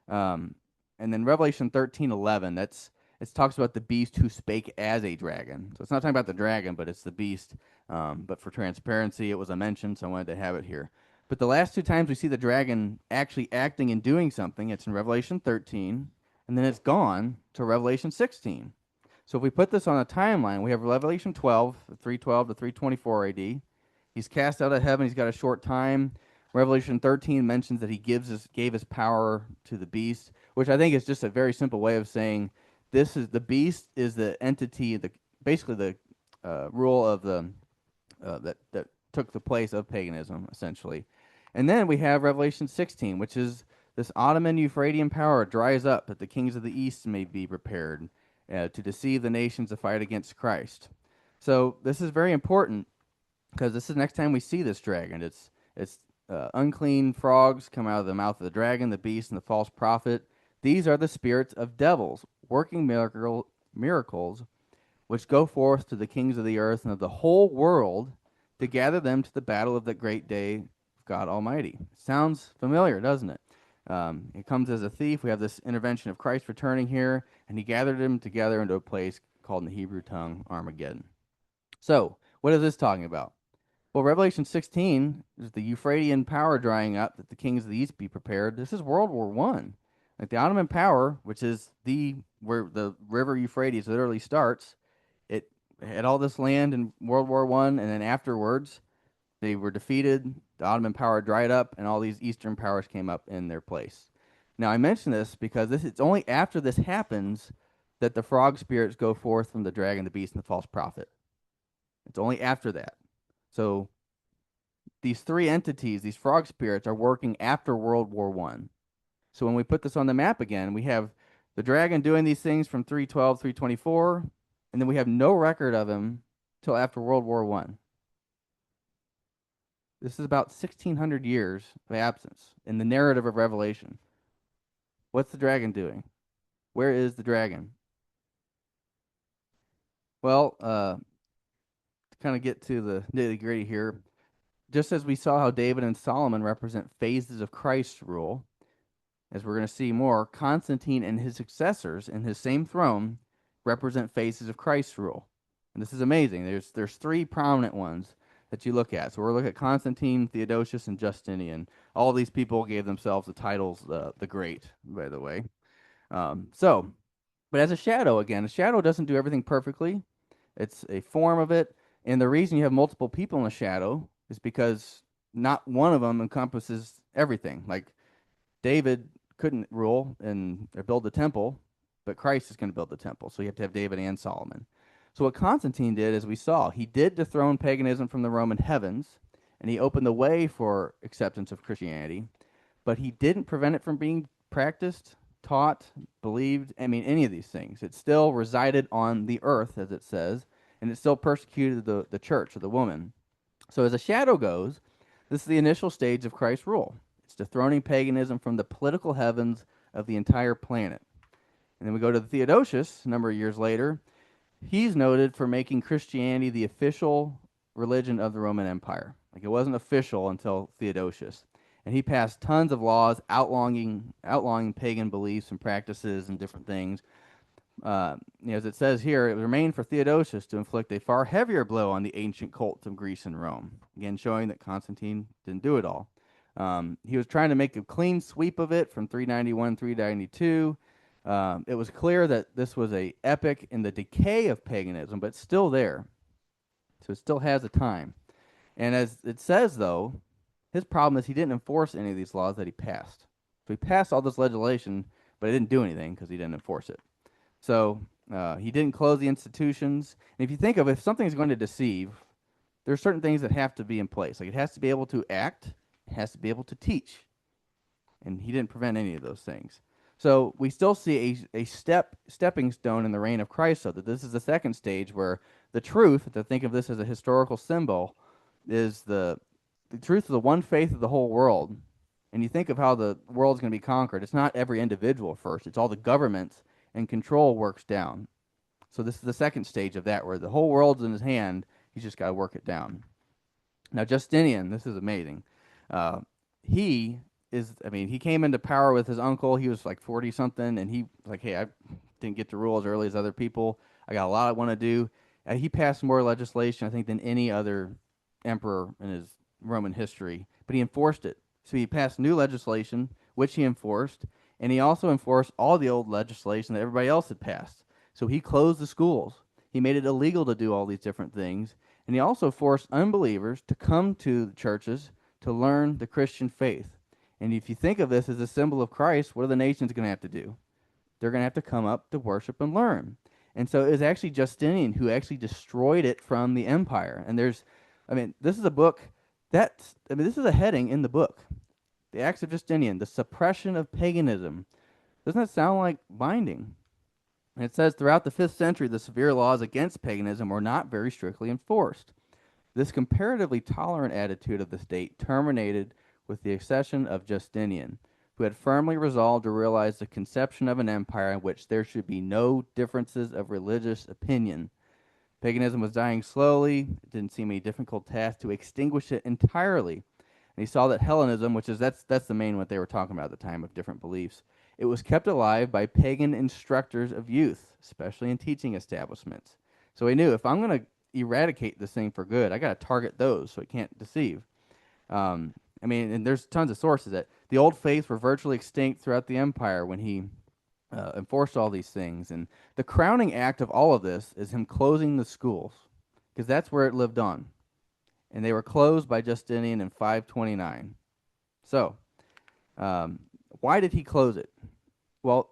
S1: um, and then Revelation 13:11. It talks about the beast who spake as a dragon. So it's not talking about the dragon, but it's the beast. But for transparency, it was a mention, so I wanted to have it here. But the last two times we see the dragon actually acting and doing something, it's in Revelation 13, and then it's gone to Revelation 16. So if we put this on a timeline, we have Revelation 12, 312 to 324 AD. He's cast out of heaven. He's got a short time. Revelation 13 mentions that he gave his power to the beast, which I think is just a very simple way of saying this is the beast is the entity, basically the rule of that took the place of paganism, essentially. And then we have Revelation 16, which is this Ottoman Euphratean power dries up that the kings of the east may be prepared to deceive the nations to fight against Christ. So this is very important because this is the next time we see this dragon. It's unclean frogs come out of the mouth of the dragon, the beast, and the false prophet. These are the spirits of devils working miracles which go forth to the kings of the earth and of the whole world to gather them to the battle of the great day of God Almighty. Sounds familiar, doesn't it? It comes as a thief. We have this intervention of Christ returning here, and he gathered them together into a place called in the Hebrew tongue Armageddon. So, what is this talking about? Well, Revelation 16 is the Euphratean power drying up that the kings of the east be prepared. This is World War One. Like the Ottoman power, which is where the river Euphrates literally starts, it had all this land in World War One, and then afterwards they were defeated. The Ottoman power dried up, and all these Eastern powers came up in their place. Now I mention this because it's only after this happens that the frog spirits go forth from the dragon, the beast, and the false prophet. It's only after that. So these three entities, these frog spirits, are working after World War One. So when we put this on the map again, we have the dragon doing these things from 312, 324, and then we have no record of him till after World War One. This is about 1,600 years of absence in the narrative of Revelation. What's the dragon doing? Where is the dragon? Well, to kind of get to the nitty gritty here, just as we saw how David and Solomon represent phases of Christ's rule, as we're going to see more, Constantine and his successors in his same throne represent phases of Christ's rule. And this is amazing. There's three prominent ones that you look at. So we're looking at Constantine, Theodosius, and Justinian. All these people gave themselves the titles the Great, by the way. But as a shadow, again, a shadow doesn't do everything perfectly. It's a form of it. And the reason you have multiple people in a shadow is because not one of them encompasses everything. Like David couldn't rule and build the temple, but Christ is going to build the temple. So you have to have David and Solomon. So what Constantine did, as we saw, he did dethrone paganism from the Roman heavens, and he opened the way for acceptance of Christianity, but he didn't prevent it from being practiced, taught, believed, any of these things. It still resided on the earth, as it says, and it still persecuted the church or the woman. So as a shadow goes, this is the initial stage of Christ's rule. It's dethroning paganism from the political heavens of the entire planet. And then we go to the Theodosius, a number of years later. He's noted for making Christianity the official religion of the Roman Empire. Like it wasn't official until Theodosius. And he passed tons of laws outlawing pagan beliefs and practices and different things. As it says here, it remained for Theodosius to inflict a far heavier blow on the ancient cults of Greece and Rome. Again, showing that Constantine didn't do it all. He was trying to make a clean sweep of it from 391, 392. It was clear that this was a epoch in the decay of paganism, but still there. So it still has a time. And as it says, though, his problem is he didn't enforce any of these laws that he passed. So he passed all this legislation, but he didn't do anything because he didn't enforce it. So he didn't close the institutions. And if you think of if something is going to deceive, there are certain things that have to be in place. Like it has to be able to act, it has to be able to teach. And he didn't prevent any of those things. So we still see a stepping stone in the reign of Christ, so that this is the second stage where the truth, to think of this as a historical symbol, is the truth of the one faith of the whole world. And you think of how the world's going to be conquered. It's not every individual first. It's all the governments, and control works down. So this is the second stage of that, where the whole world's in his hand. He's just got to work it down. Now, Justinian, this is amazing. Uh, he he came into power with his uncle. He was like 40 something, and he was like, hey, I didn't get to rule as early as other people. I got a lot I want to do. He passed more legislation, I think, than any other emperor in his Roman history, but he enforced it. So he passed new legislation, which he enforced, and he also enforced all the old legislation that everybody else had passed. So he closed the schools. He made it illegal to do all these different things, and he also forced unbelievers to come to the churches to learn the Christian faith. And if you think of this as a symbol of Christ, what are the nations going to have to do? They're going to have to come up to worship and learn. And so it was actually Justinian who actually destroyed it from the empire. And this is a book this is a heading in the book. The Acts of Justinian, the suppression of paganism. Doesn't that sound like binding? And it says throughout the 5th century, the severe laws against paganism were not very strictly enforced. This comparatively tolerant attitude of the state terminated with the accession of Justinian, who had firmly resolved to realize the conception of an empire in which there should be no differences of religious opinion. Paganism was dying slowly. It didn't seem a difficult task to extinguish it entirely. And he saw that Hellenism, which is that's the main what they were talking about at the time of different beliefs, it was kept alive by pagan instructors of youth, especially in teaching establishments. So he knew if I'm going to eradicate this thing for good, I got to target those so it can't deceive. And there's tons of sources that the old faiths were virtually extinct throughout the empire when he enforced all these things. And the crowning act of all of this is him closing the schools, because that's where it lived on. And they were closed by Justinian in 529. So, um, why did he close it? Well,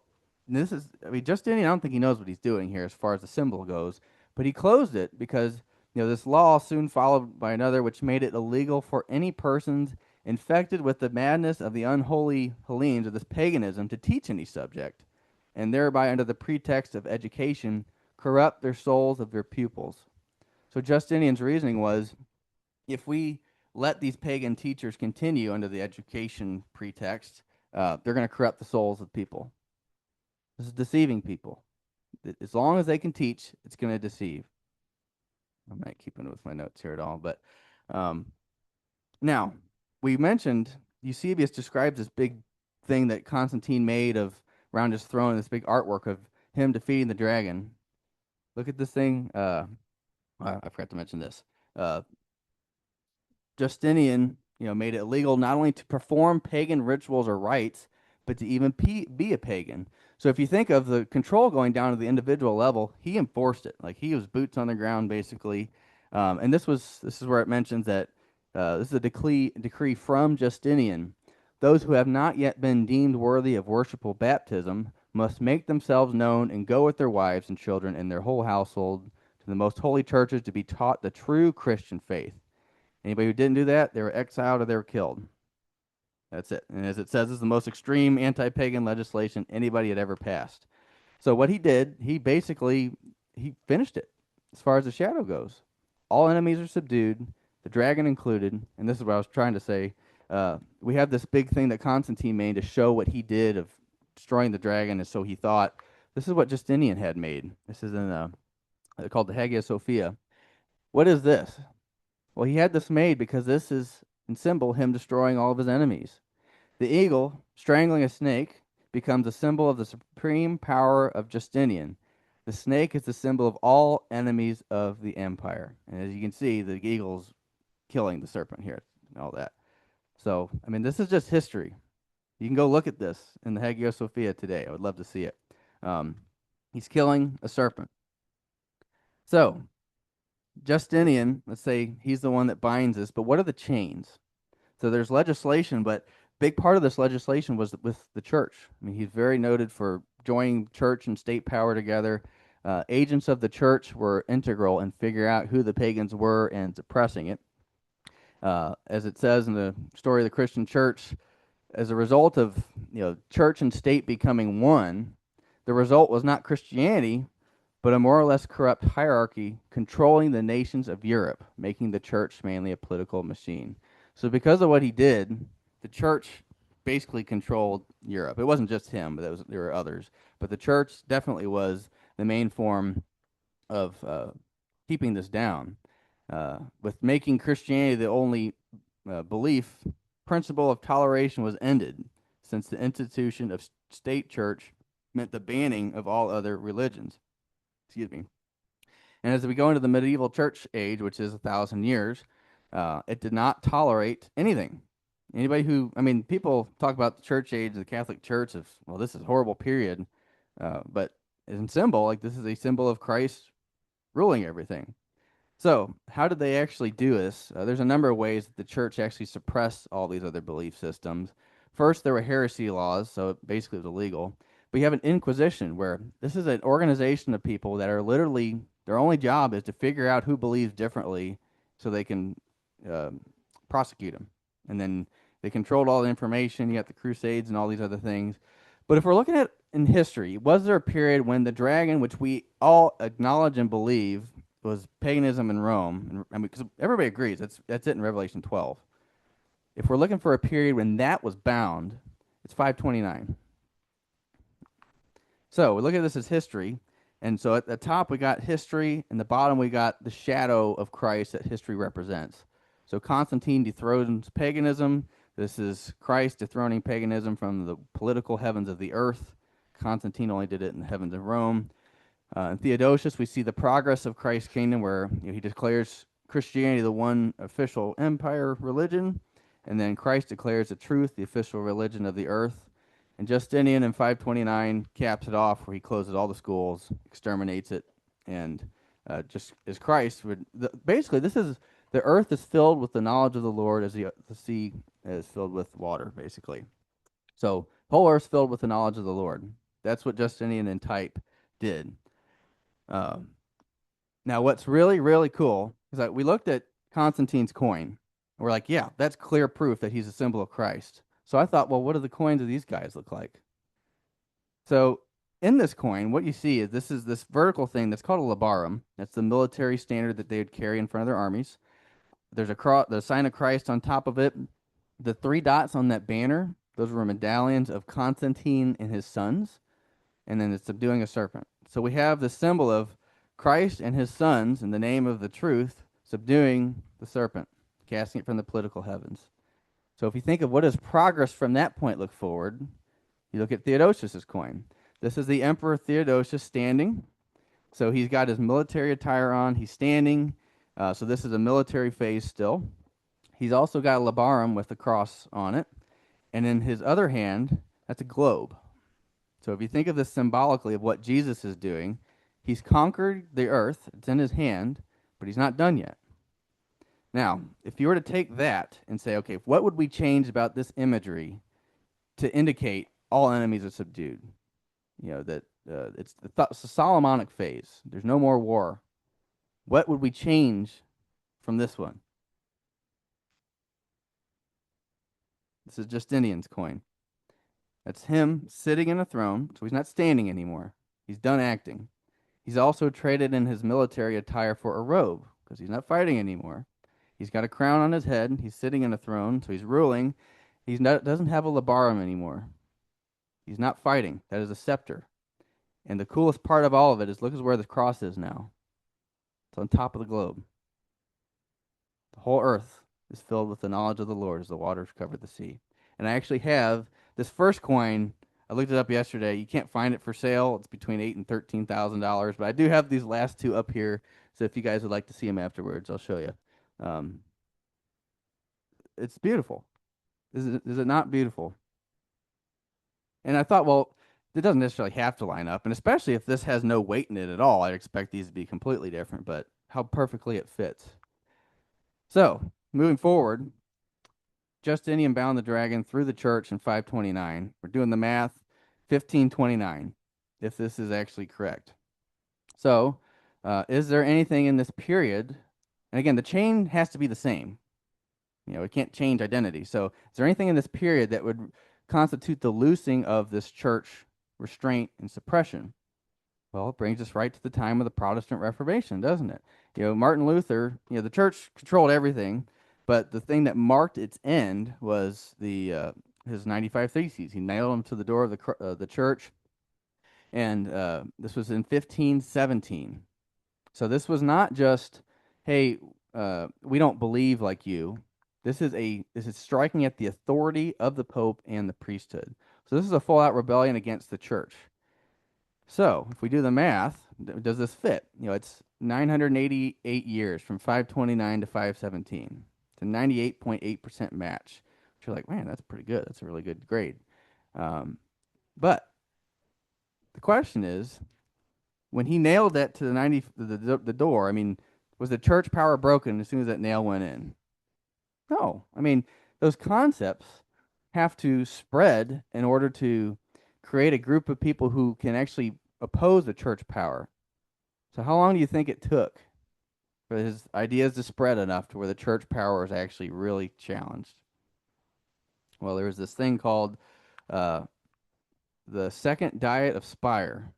S1: Justinian, I don't think he knows what he's doing here as far as the symbol goes, but he closed it because this law soon followed by another, which made it illegal for any persons infected with the madness of the unholy Hellenes or this paganism to teach any subject, and thereby, under the pretext of education, corrupt their souls of their pupils. So Justinian's reasoning was, if we let these pagan teachers continue under the education pretext, they're going to corrupt the souls of people. This is deceiving people. As long as they can teach, it's going to deceive. I'm not keeping with my notes here at all, but um, now we mentioned Eusebius describes this big thing that Constantine made of around his throne, this big artwork of him defeating the dragon. Look at this thing. I forgot to mention this. Justinian, made it illegal not only to perform pagan rituals or rites, but to even be a pagan. So if you think of the control going down to the individual level, he enforced it. Like he was boots on the ground, basically. And this is where it mentions that this is a decree from Justinian. Those who have not yet been deemed worthy of worshipful baptism must make themselves known and go with their wives and children and their whole household to the most holy churches to be taught the true Christian faith. Anybody who didn't do that, they were exiled or they were killed. That's it. And as it says, this is the most extreme anti-pagan legislation anybody had ever passed. So what he did, he finished it as far as the shadow goes. All enemies are subdued, the dragon included. And this is what I was trying to say. We have this big thing that Constantine made to show what he did of destroying the dragon, and so he thought this is what Justinian had made. This is called the Hagia Sophia. What is this? Well, he had this made because this is in symbol him destroying all of his enemies. The eagle strangling a snake becomes a symbol of the supreme power of Justinian. The snake is the symbol of all enemies of the empire. And as you can see, the eagle's killing the serpent here and all that. So, this is just history. You can go look at this in the Hagia Sophia today. I would love to see it. He's killing a serpent. So, Justinian, let's say he's the one that binds this, but what are the chains? So there's legislation, but big part of this legislation was with the church. He's very noted for joining church and state power together. Agents of the church were integral in figuring out who the pagans were and suppressing it. As it says in the story of the Christian church, as a result of church and state becoming one, the result was not Christianity, but a more or less corrupt hierarchy controlling the nations of Europe, making the church mainly a political machine. So because of what he did, the church basically controlled Europe. It wasn't just him, but there were others. But the church definitely was the main form of keeping this down. with making Christianity the only belief, principle of toleration was ended, since the institution of state church meant the banning of all other religions. Excuse me. And as we go into the medieval church age, which is 1,000 years, it did not tolerate anything. Anybody who, I mean, people talk about the church age, the Catholic Church, of, well, this is a horrible period, but in symbol, like this is a symbol of Christ ruling everything. So, how did they actually do this? There's a number of ways that the church actually suppressed all these other belief systems. First, there were heresy laws, so basically it was illegal. But you have an inquisition where this is an organization of people that are literally, their only job is to figure out who believes differently so they can uh, prosecute them. And then they controlled all the information. You got the Crusades and all these other things. But if we're looking at in history, was there a period when the dragon, which we all acknowledge and believe, was paganism in Rome? And I mean, because everybody agrees that's it in Revelation 12. If we're looking for a period when that was bound, it's 529. So we look at this as history, and so at the top we got history, and the bottom we got the shadow of Christ that history represents. So Constantine dethrones paganism. This is Christ dethroning paganism from the political heavens of the earth. Constantine only did it in the heavens of Rome. In Theodosius, we see the progress of Christ's kingdom, where he declares Christianity the one official empire religion, and then Christ declares the truth, the official religion of the earth. And Justinian in 529 caps it off, where he closes all the schools, exterminates it, and just as Christ would. Basically, this is the earth is filled with the knowledge of the Lord, as the sea is filled with water, basically. So, whole earth's filled with the knowledge of the Lord. That's what Justinian and type did. Uh, Now, what's really, really cool is that we looked at Constantine's coin. And we're like, yeah, that's clear proof that he's a symbol of Christ. So I thought, well, what do the coins of these guys look like? So in this coin, what you see is this vertical thing that's called a labarum. That's the military standard that they would carry in front of their armies. There's a cross, the sign of Christ on top of it. The three dots on that banner, those were medallions of Constantine and his sons, and then it's subduing a serpent. So we have the symbol of Christ and his sons in the name of the truth subduing the serpent, casting it from the political heavens. So if you think of what does progress from that point look forward, you look at Theodosius's coin. This is the Emperor Theodosius standing. So he's got his military attire on. He's standing. So this is a military phase still. He's also got a labarum with a cross on it. And in his other hand, that's a globe. So if you think of this symbolically of what Jesus is doing, he's conquered the earth. It's in his hand, but he's not done yet. Now, if you were to take that and say, okay, what would we change about this imagery to indicate all enemies are subdued? You know, that it's the Solomonic phase. There's no more war. What would we change from this one? This is Justinian's coin. That's him sitting in a throne, so he's not standing anymore. He's done acting. He's also traded in his military attire for a robe, because he's not fighting anymore. He's got a crown on his head. He's sitting in a throne, so he's ruling. He doesn't have a labarum anymore. He's not fighting. That is a scepter. And the coolest part of all of it is look at where the cross is now. It's on top of the globe. The whole earth is filled with the knowledge of the Lord as the waters cover the sea. And I actually have this first coin. I looked it up yesterday. You can't find it for sale. It's between $8,000 and $13,000. But I do have these last two up here. So if you guys would like to see them afterwards, I'll show you. Um, it's beautiful. Is it not beautiful? And I thought, well, it doesn't necessarily have to line up. And especially if this has no weight in it at all, I'd expect these to be completely different. But how perfectly it fits. So moving forward, Justinian bound the dragon through the church in 529. We're doing the math, 1529, if this is actually correct. So, is there anything in this period? And again, the chain has to be the same. You know, it can't change identity. So, is there anything in this period that would constitute the loosing of this church restraint and suppression? Well, it brings us right to the time of the Protestant Reformation, doesn't it? You know, Martin Luther, you know, the church controlled everything, but the thing that marked its end was the his 95 Theses. He nailed them to the door of the church, and this was in 1517. So this was not just, hey, we don't believe like you. This is striking at the authority of the Pope and the priesthood. So this is a full out rebellion against the church. So if we do the math, does this fit? It's 988 years from 529 to 517. It's a 98.8% match. Which you're like, man, that's pretty good. That's a really good grade. Um, but the question is, when he nailed that to the door, I mean, was the church power broken as soon as that nail went in? No. I mean, those concepts have to spread in order to create a group of people who can actually oppose the church power. So how long do you think it took for his ideas to spread enough to where the church power is actually really challenged? Well, there was this thing called uh, the Second Diet of Spire.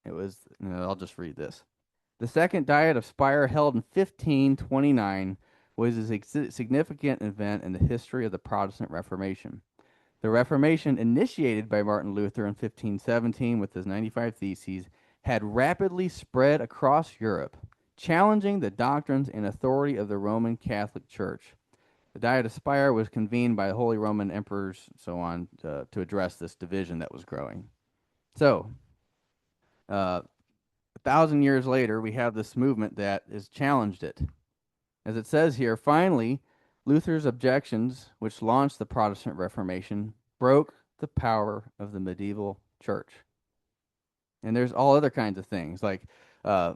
S1: It was, I'll just read this. The Second Diet of Spire, held in 1529, was a significant event in the history of the Protestant Reformation. The Reformation, initiated by Martin Luther in 1517 with his 95 Theses, had rapidly spread across Europe, challenging the doctrines and authority of the Roman Catholic Church. The Diet of Spire was convened by Holy Roman emperors, and so on, to address this division that was growing. So, 1,000 years later, we have this movement that has challenged it. As it says here, finally, Luther's objections, which launched the Protestant Reformation, broke the power of the medieval church. And there's all other kinds of things, like uh,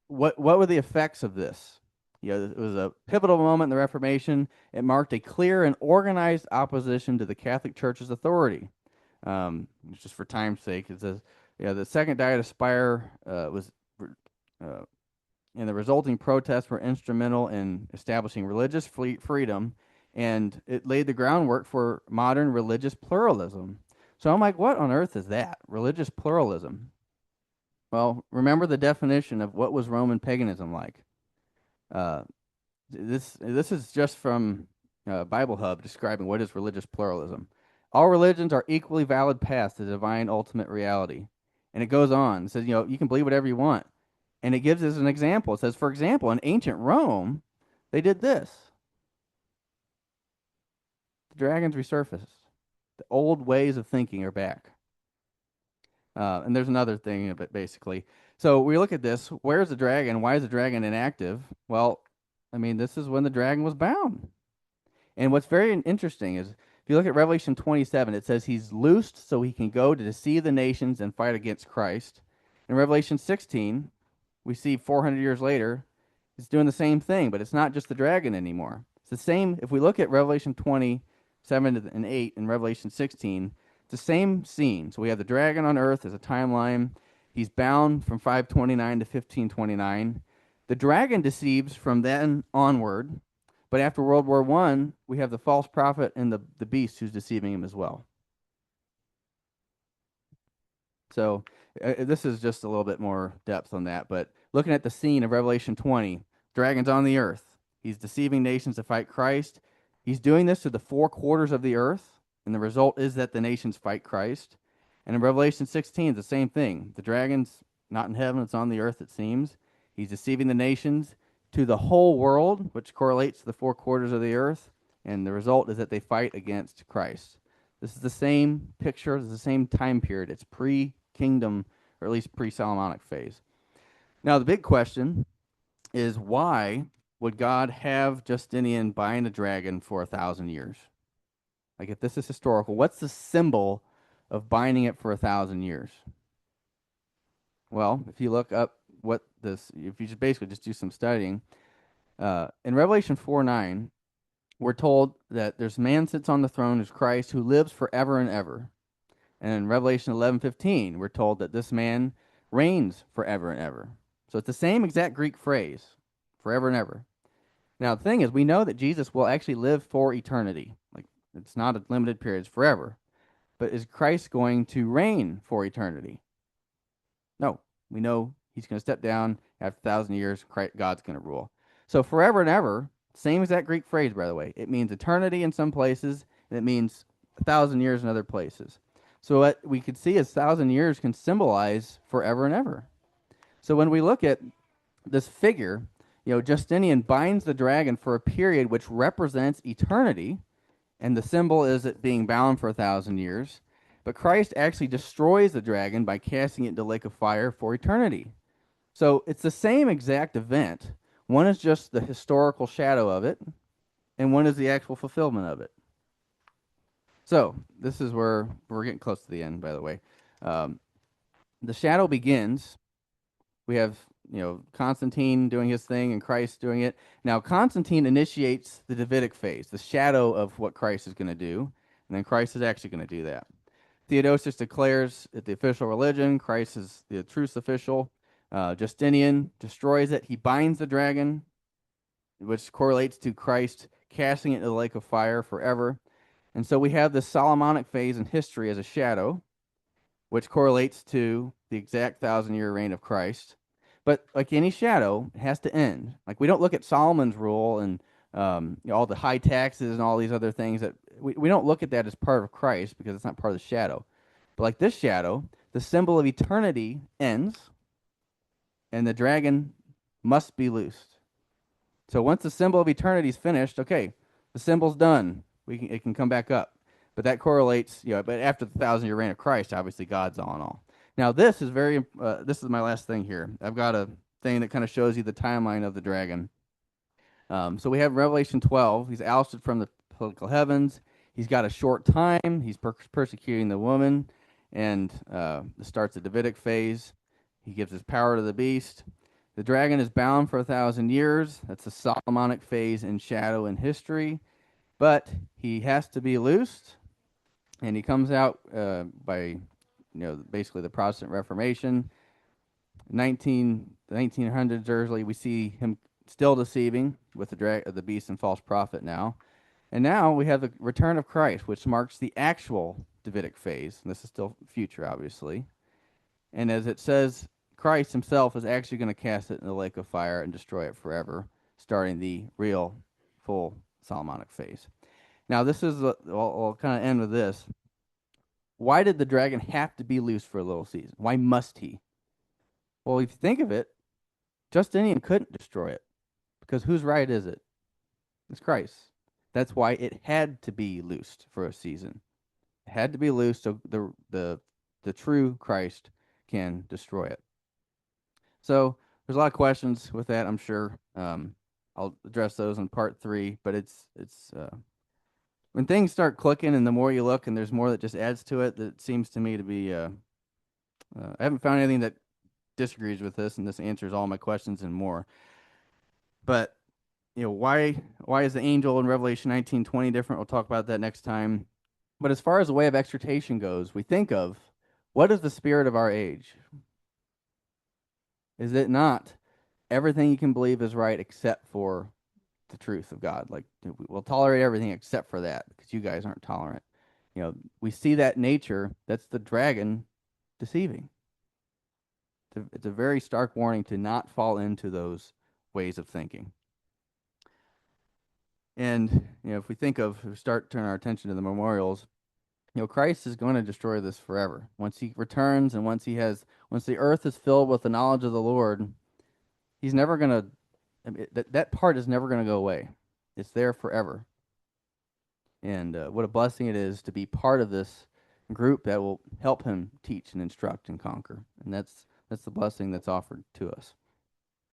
S1: what were the effects of this? It was a pivotal moment in the Reformation. It marked a clear and organized opposition to the Catholic Church's authority. Just for time's sake, it says, the Second Diet of Spire was uh, and the resulting protests were instrumental in establishing religious freedom, and it laid the groundwork for modern religious pluralism. So I'm like, what on earth is that? Religious pluralism. Well, remember the definition of what was Roman paganism like. Uh, this is just from Bible Hub describing what is religious pluralism. All religions are equally valid paths to divine ultimate reality. And it goes on. It says, you can believe whatever you want. And it gives us an example. It says, for example, in ancient Rome, they did this. The dragons resurfaced. The old ways of thinking are back. And there's another thing of it, basically. So we look at this. Where's the dragon? Why is the dragon inactive? Well, I mean, this is when the dragon was bound. And what's very interesting is, if you look at Revelation 27, it says he's loosed so he can go to deceive the nations and fight against Christ. In Revelation 16, we see 400 years later, it's doing the same thing, but it's not just the dragon anymore. It's the same. If we look at Revelation 27 and 8 and Revelation 16, it's the same scene. So we have the dragon on earth as a timeline. He's bound from 529 to 1529. The dragon deceives from then onward, but after World War I, we have the false prophet and the beast who's deceiving him as well. So this is just a little bit more depth on that. But looking at the scene of Revelation 20, dragon's on the earth. He's deceiving nations to fight Christ. He's doing this to the four quarters of the earth, and the result is that the nations fight Christ. And in Revelation 16, it's the same thing. The dragon's not in heaven, it's on the earth, it seems. He's deceiving the nations to the whole world, which correlates to the four quarters of the earth, and the result is that they fight against Christ. This is the same picture, this is the same time period. It's pre-kingdom, or at least pre-Solomonic phase. Now, the big question is, why would God have Justinian bind a dragon for 1,000 years? Like, if this is historical, what's the symbol of binding it for 1,000 years? Well, if you look up if you just basically just do some studying, in Revelation 4:9, we're told that there's man sits on the throne as Christ who lives forever and ever. And in Revelation 11:15, we're told that this man reigns forever and ever. So it's the same exact Greek phrase, forever and ever. Now, the thing is, we know that Jesus will actually live for eternity. Like, it's not a limited period, it's forever. But is Christ going to reign for eternity? No. We know he's going to step down after 1,000 years, God's going to rule. So forever and ever, same exact Greek phrase, by the way. It means eternity in some places, and it means 1,000 years in other places. So what we could see is 1,000 years can symbolize forever and ever. So when we look at this figure, Justinian binds the dragon for a period which represents eternity, and the symbol is it being bound for 1,000 years. But Christ actually destroys the dragon by casting it into the lake of fire for eternity. So it's the same exact event. One is just the historical shadow of it, and one is the actual fulfillment of it. So this is where we're getting close to the end, by the way. Um, the shadow begins. We have, Constantine doing his thing and Christ doing it. Now, Constantine initiates the Davidic phase, the shadow of what Christ is going to do, and then Christ is actually going to do that. Theodosius declares it the official religion. Christ is the truth official. Justinian destroys it. He binds the dragon, which correlates to Christ casting it into the lake of fire forever. And so we have this Solomonic phase in history as a shadow, which correlates to the exact 1,000-year reign of Christ. But like any shadow, it has to end. Like we don't look at Solomon's rule and all the high taxes and all these other things that we don't look at that as part of Christ because it's not part of the shadow. But like this shadow, the symbol of eternity ends, and the dragon must be loosed. So once the symbol of eternity is finished, okay, the symbol's done. It can come back up. But that correlates, but after the 1,000-year reign of Christ, obviously God's all in all. Now this is this is my last thing here. I've got a thing that kind of shows you the timeline of the dragon. So we have Revelation 12. He's ousted from the political heavens. He's got a short time. He's persecuting the woman, and starts the Davidic phase. He gives his power to the beast. The dragon is bound for 1,000 years. That's the Solomonic phase in shadow and history. But he has to be loosed, and he comes out by, basically the Protestant Reformation. 1900s early, we see him still deceiving with the beast and false prophet now. And now we have the return of Christ, which marks the actual Davidic phase. And this is still future, obviously. And as it says, Christ himself is actually going to cast it in the lake of fire and destroy it forever, starting the real, full Solomonic phase. Now, this is, I'll kind of end with this. Why did the dragon have to be loose for a little season? Why must he? Well, if you think of it, Justinian couldn't destroy it because whose right is it? It's Christ. That's why it had to be loosed for a season. It had to be loosed so the true Christ can destroy it. So there's a lot of questions with that, I'm sure. I'll address those in part 3, but it's when things start clicking and the more you look and there's more that just adds to it, that seems to me to be I haven't found anything that disagrees with this, and this answers all my questions and more. But why is the angel in Revelation 19:20 different? We'll talk about that next time. But as far as the way of exhortation goes, we think of what is the spirit of our age? Is it not everything you can believe is right except for the truth of God? Like we'll tolerate everything except for that because you guys aren't tolerant. We see that nature. That's the dragon deceiving. It's a very stark warning to not fall into those ways of thinking. And if we start turning our attention to the memorials, Christ is going to destroy this forever. Once he returns and once the earth is filled with the knowledge of the Lord, he's never going to, that part is never going to go away. It's there forever. And what a blessing it is to be part of this group that will help him teach and instruct and conquer. And that's the blessing that's offered to us.